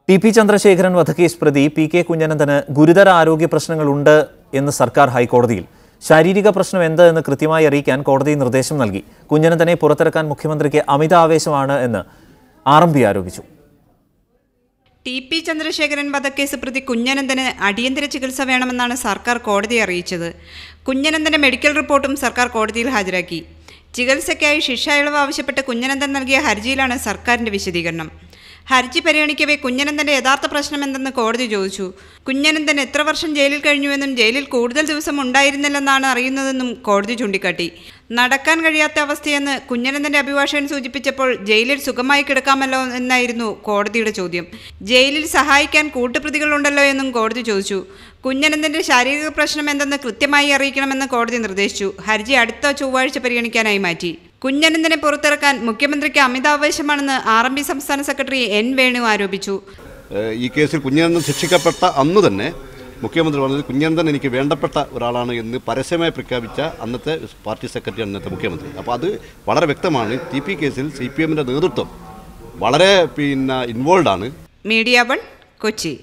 TP. Chandrasekharan വധക്കേസ് പ്രതി P K. കുഞ്ഞനന്തന് ഗുരുതര ആരോഗ്യ പ്രശ്നങ്ങളുണ്ട് എന്ന് സർക്കാർ ഹൈക്കോടതിയിൽ. ശാരീരിക പ്രശ്നം എന്ത് എന്ന് കൃത്യമായി അറിയിക്കാൻ കോടതി നിർദ്ദേശം നൽകി. കുഞ്ഞനന്തനെ പുറത്തിറക്കാൻ മുഖ്യമന്ത്രിക്ക് അമിതാവേശമാണ് എന്ന് ആർ.എം.പി. ആരോപിച്ചു. ടി.പി. ചന്ദ്രശേഖരൻ വധക്കേസ് പ്രതി കുഞ്ഞനന്തന് അടിയന്തര ചികിത്സ വേണമെന്നാണ് സർക്കാർ കോടതിയെ അറിയിച്ചത്. കുഞ്ഞനന്തന്റെ മെഡിക്കൽ റിപ്പോർട്ടും സർക്കാർ കോടതിയിൽ ഹാജരാക്കി. ചികിത്സയ്ക്കായി ശിക്ഷ ഇളവ് ആവശ്യപ്പെട്ട് കുഞ്ഞനന്തൻ നൽകിയ ഹർജിയിലാണ് സർക്കാരിന്റെ വിശദീകരണം. ഹർജി പരിഗണിക്കവേ കുഞ്ഞനന്തന്റെ യഥാർത്ഥ പ്രശ്നം എന്തെന്ന് കോടതി ചോദിച്ചു. കുഞ്ഞനന്തൻ എത്ര വർഷം ജയിലിൽ കഴിഞ്ഞുവെന്നും ജയിലിൽ കൂടുതൽ ദിവസം ഉണ്ടായിരുന്നില്ലെന്നാണ് അറിയുന്നതെന്നും കോടതി ചൂണ്ടിക്കാട്ടി. നടക്കാൻ കഴിയാത്ത അവസ്ഥയെന്ന് കുഞ്ഞനന്തന്റെ അഭിഭാഷകൻ സൂചിപ്പിച്ചപ്പോൾ ജയിലിൽ സുഖമായി കിടക്കാമല്ലോ എന്നായിരുന്നു കോടതിയുടെ ചോദ്യം. ജയിലിൽ സഹായിക്കാൻ കൂട്ടുപ്രതികളുണ്ടല്ലോ എന്നും കോടതി ചോദിച്ചു. കുഞ്ഞനന്തന്റെ ശാരീരിക പ്രശ്നം എന്തെന്ന് കൃത്യമായി അറിയിക്കണമെന്ന് കോടതി നിർദ്ദേശിച്ചു. ഹർജി അടുത്ത ചൊവ്വാഴ്ച പരിഗണിക്കാനായി മാറ്റി. കുഞ്ഞനന്തനെ പുറത്തിറക്കാൻ മുഖ്യമന്ത്രിക്ക് അമിതാവേശമാണെന്ന് ആർ.എം.പി. സംസ്ഥാന സെക്രട്ടറി എൻ. വേണു ആരോപിച്ചു. ഈ കേസിൽ കുഞ്ഞനന്തൻ ശിക്ഷിക്കപ്പെട്ട അന്ന് തന്നെ മുഖ്യമന്ത്രി പറഞ്ഞത് കുഞ്ഞനന്തൻ എനിക്ക് വേണ്ടപ്പെട്ട ഒരാളാണ് എന്ന് പരസ്യമായി പ്രഖ്യാപിച്ച അന്നത്തെ പാർട്ടി സെക്രട്ടറി അന്നത്തെ മുഖ്യമന്ത്രി. അപ്പോൾ അത് വളരെ വ്യക്തമാണ്. ടി.പി. കേസിൽ CPM-ന്റെ നേതൃത്വം വളരെ ഇൻവോൾവ് ആണ്. മീഡിയ 1 കൊച്ചി.